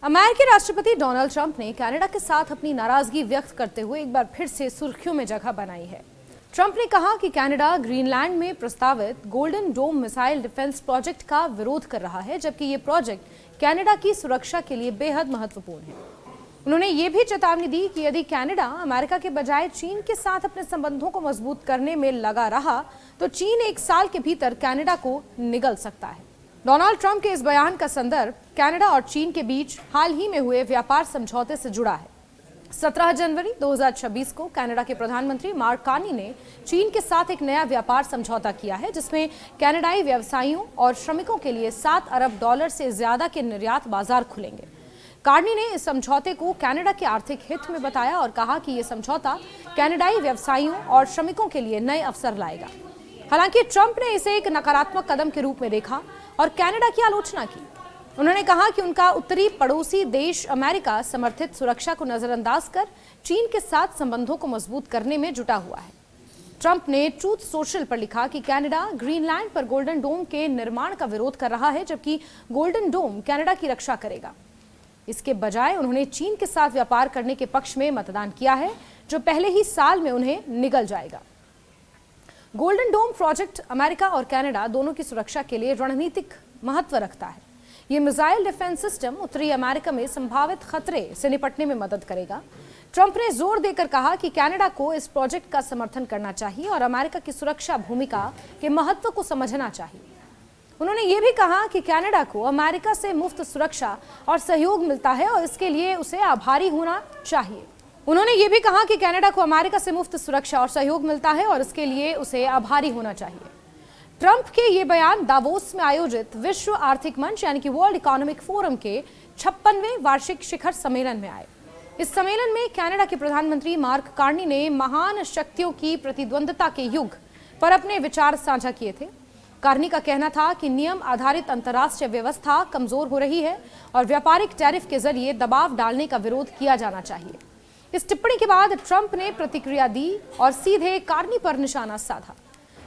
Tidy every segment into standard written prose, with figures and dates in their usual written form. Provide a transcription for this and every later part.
अमेरिकी राष्ट्रपति Donald Trump ने कनाडा के साथ अपनी नाराजगी व्यक्त करते हुए एक बार फिर से सुर्खियों में जगह बनाई है। ट्रंप ने कहा कि कनाडा ग्रीनलैंड में प्रस्तावित golden dome missile defence project का विरोध कर रहा है, जबकि ये प्रोजेक्ट कनाडा की सुरक्षा के लिए बेहद महत्वपूर्ण है। उन्होंने ये भी चेतावनी दी कि यदि कनाडा अमेरिका के बजाय चीन के साथ अपने संबंधों को मजबूत करने में लगा रहा तो चीन 1 साल के भीतर कनाडा को निगल सकता है। डोनाल्ड ट्रंप के इस बयान का संदर्भ कनाडा और चीन के बीच हाल ही में हुए व्यापार समझौते से जुड़ा है। 17 जनवरी 2026 को कनाडा के प्रधानमंत्री मार्क कार्नी ने चीन के साथ एक नया व्यापार समझौता किया है, जिसमें कनाडाई व्यवसायियों और श्रमिकों के लिए $7 अरब से ज्यादा के निर्यात बाजार खुलेंगे। कार्नी ने इस समझौते को कनाडा के आर्थिक हित में बताया और कहा कि यह समझौता कनाडाई व्यवसायियों और श्रमिकों के लिए नए अवसर लाएगा। हालांकि ट्रंप ने इसे एक नकारात्मक कदम के रूप में देखा और कनाडा की आलोचना की। उन्होंने कहा कि उनका उत्तरी पड़ोसी देश अमेरिका समर्थित सुरक्षा को नजरअंदाज कर चीन के साथ संबंधों को मजबूत करने में जुटा हुआ है। ट्रंप ने ट्रूथ सोशल पर लिखा कि कनाडा ग्रीनलैंड पर गोल्डन डोम के निर्माण का विरोध कर रहा है, जबकि गोल्डन डोम कनाडा की रक्षा करेगा। इसके बजाय उन्होंने चीन के साथ व्यापार करने के पक्ष में मतदान किया है, जो पहले ही साल में उन्हें निगल जाएगा। गोल्डन डोम प्रोजेक्ट अमेरिका और कनाडा दोनों की सुरक्षा के लिए रणनीतिक महत्व रखता है। ये मिसाइल डिफेंस सिस्टम उत्तरी अमेरिका में संभावित खतरे से निपटने में मदद करेगा। ट्रंप ने जोर देकर कहा कि कनाडा को इस प्रोजेक्ट का समर्थन करना चाहिए और अमेरिका की सुरक्षा भूमिका के महत्व को समझना चाहिए। उन्होंने ये भी कहा कि कनाडा को अमेरिका से मुफ्त सुरक्षा और सहयोग मिलता है और इसके लिए उसे आभारी होना चाहिए। उन्होंने ये भी कहा कि कनाडा को अमेरिका से मुफ्त सुरक्षा और सहयोग मिलता है और इसके लिए उसे आभारी होना चाहिए। ट्रंप के ये बयान दावोस में आयोजित विश्व आर्थिक मंच यानी कि वर्ल्ड इकोनॉमिक फोरम के 56वें वार्षिक शिखर सम्मेलन में आए। इस सम्मेलन में कनाडा के प्रधानमंत्री मार्क कार्नी ने महान शक्तियों की प्रतिद्वंद्विता के युग पर अपने विचार साझा किए थे। कार्नी का कहना था कि नियम आधारित अंतर्राष्ट्रीय व्यवस्था कमजोर हो रही है और व्यापारिक टैरिफ के जरिए दबाव डालने का विरोध किया जाना चाहिए। इस टिप्पणी के बाद ट्रंप ने प्रतिक्रिया दी और सीधे कार्नी पर निशाना साधा।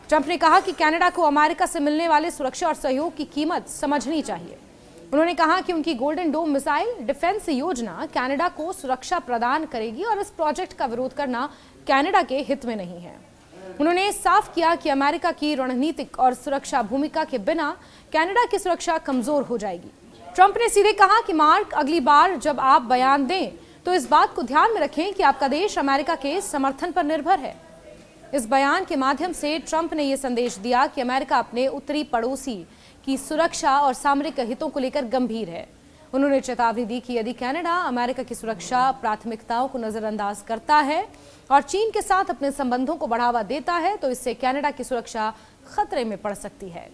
ट्रंप ने कहा कि कनाडा को अमेरिका से मिलने वाले सुरक्षा और सहयोग की कीमत समझनी चाहिए। उन्होंने कहा कि उनकी गोल्डन डोम मिसाइल डिफेंस योजना कनाडा को सुरक्षा प्रदान करेगी और इस प्रोजेक्ट का विरोध करना कनाडा के हित में नहीं है। उन्होंने साफ किया कि अमेरिका की रणनीतिक और सुरक्षा भूमिका के बिना कनाडा की सुरक्षा कमजोर हो जाएगी। ट्रंप ने सीधे कहा कि मार्क, अगली बार जब आप बयान दें तो इस बात को ध्यान में रखें कि आपका देश अमेरिका के समर्थन पर निर्भर है। इस बयान के माध्यम से ट्रंप ने यह संदेश दिया कि अमेरिका अपने उत्तरी पड़ोसी की सुरक्षा और सामरिक हितों को लेकर गंभीर है। उन्होंने चेतावनी दी कि यदि कनाडा अमेरिका की सुरक्षा प्राथमिकताओं को नजरअंदाज करता है और चीन के साथ अपने संबंधों को बढ़ावा देता है तो इससे कनाडा की सुरक्षा खतरे में पड़ सकती है।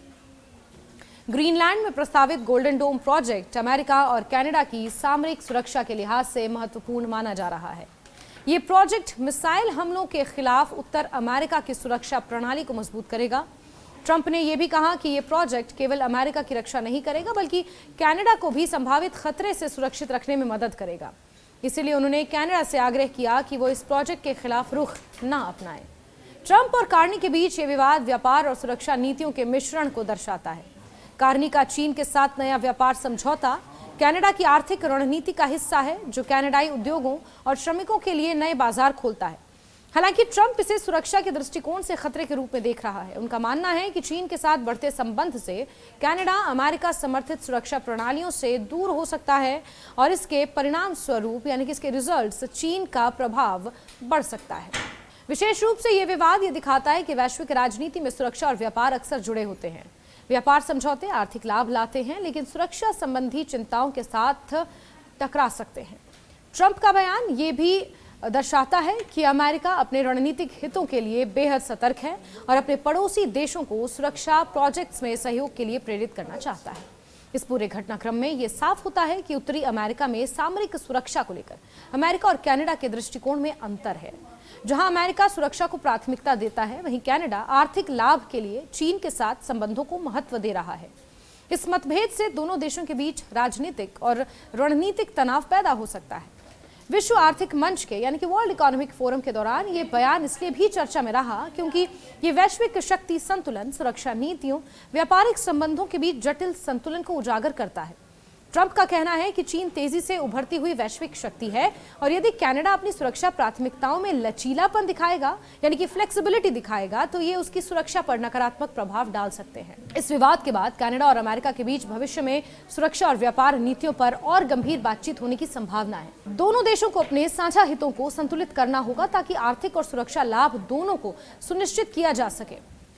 ग्रीनलैंड में प्रस्तावित गोल्डन डोम प्रोजेक्ट अमेरिका और कनाडा की सामरिक सुरक्षा के लिहाज से महत्वपूर्ण माना जा रहा है। ये प्रोजेक्ट मिसाइल हमलों के खिलाफ उत्तर अमेरिका की सुरक्षा प्रणाली को मजबूत करेगा। ट्रंप ने यह भी कहा कि यह प्रोजेक्ट केवल अमेरिका की रक्षा नहीं करेगा बल्कि कनाडा को भी संभावित खतरे से सुरक्षित रखने में मदद करेगा। इसीलिए उन्होंने कनाडा से आग्रह किया कि वो इस प्रोजेक्ट के खिलाफ रुख न अपनाए। ट्रंप और कार्नी के बीच ये विवाद व्यापार और सुरक्षा नीतियों के मिश्रण को दर्शाता है। कार्नी का चीन के साथ नया व्यापार समझौता कनाडा की आर्थिक रणनीति का हिस्सा है, जो कनाडाई उद्योगों और श्रमिकों के लिए नए बाजार खोलता है। हालांकि ट्रंप इसे सुरक्षा के दृष्टिकोण से खतरे के रूप में देख रहा है। उनका मानना है कि चीन के साथ बढ़ते संबंध से कनाडा अमेरिका समर्थित सुरक्षा प्रणालियों से दूर हो सकता है और इसके परिणाम स्वरूप यानी कि इसके रिजल्ट्स चीन का प्रभाव बढ़ सकता है। विशेष रूप से यह विवाद ये दिखाता है कि वैश्विक राजनीति में सुरक्षा और व्यापार अक्सर जुड़े होते हैं। व्यापार समझौते आर्थिक लाभ लाते हैं, लेकिन सुरक्षा संबंधी चिंताओं के साथ टकरा सकते हैं। ट्रंप का बयान ये भी दर्शाता है कि अमेरिका अपने रणनीतिक हितों के लिए बेहद सतर्क है और अपने पड़ोसी देशों को सुरक्षा प्रोजेक्ट्स में सहयोग के लिए प्रेरित करना चाहता है। इस पूरे घटनाक्रम में यह साफ होता है कि उत्तरी अमेरिका में सामरिक सुरक्षा को लेकर अमेरिका और कनाडा के दृष्टिकोण में अंतर है। जहां अमेरिका सुरक्षा को प्राथमिकता देता है, वहीं कनाडा आर्थिक लाभ के लिए चीन के साथ संबंधों को महत्व दे रहा है। इस मतभेद से दोनों देशों के बीच राजनीतिक और रणनीतिक तनाव पैदा हो सकता है। विश्व आर्थिक मंच के यानी कि वर्ल्ड इकोनॉमिक फोरम के दौरान ये बयान इसलिए भी चर्चा में रहा क्योंकि ये वैश्विक शक्ति संतुलन, सुरक्षा नीतियों, व्यापारिक संबंधों के बीच जटिल संतुलन को उजागर करता है। ट्रंप का कहना है कि चीन तेजी से उभरती हुई वैश्विक शक्ति है और यदि कनाडा अपनी सुरक्षा प्राथमिकताओं में लचीलापन दिखाएगा, यानी कि फ्लेक्सिबिलिटी दिखाएगा, तो ये उसकी सुरक्षा पर नकारात्मक प्रभाव डाल सकते हैं। इस विवाद के बाद कनाडा और अमेरिका के बीच भविष्य में सुरक्षा और व्यापार नीतियों पर और गंभीर बातचीत होने की संभावना है। दोनों देशों को अपने साझा हितों को संतुलित करना होगा ताकि आर्थिक और सुरक्षा लाभ दोनों को सुनिश्चित किया जा सके।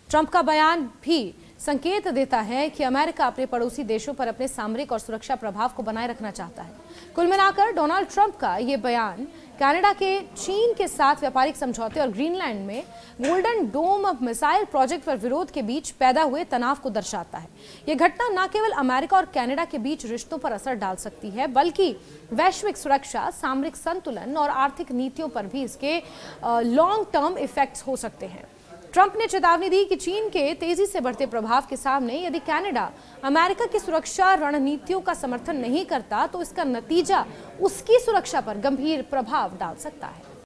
ट्रंप का बयान भी संकेत देता है कि अमेरिका अपने पड़ोसी देशों पर अपने सामरिक और सुरक्षा प्रभाव को बनाए रखना चाहता है। कुल मिलाकर डोनाल्ड ट्रंप का ये बयान कनाडा के चीन के साथ व्यापारिक समझौते और ग्रीनलैंड में गोल्डन डोम मिसाइल प्रोजेक्ट पर विरोध के बीच पैदा हुए तनाव को दर्शाता है। ये घटना न केवल अमेरिका और कनाडा के बीच रिश्तों पर असर डाल सकती है, बल्कि वैश्विक सुरक्षा, सामरिक संतुलन और आर्थिक नीतियों पर भी इसके लॉन्ग टर्म इफेक्ट्स हो सकते हैं। ट्रंप ने चेतावनी दी कि चीन के तेजी से बढ़ते प्रभाव के सामने यदि कनाडा अमेरिका की सुरक्षा रणनीतियों का समर्थन नहीं करता तो इसका नतीजा उसकी सुरक्षा पर गंभीर प्रभाव डाल सकता है।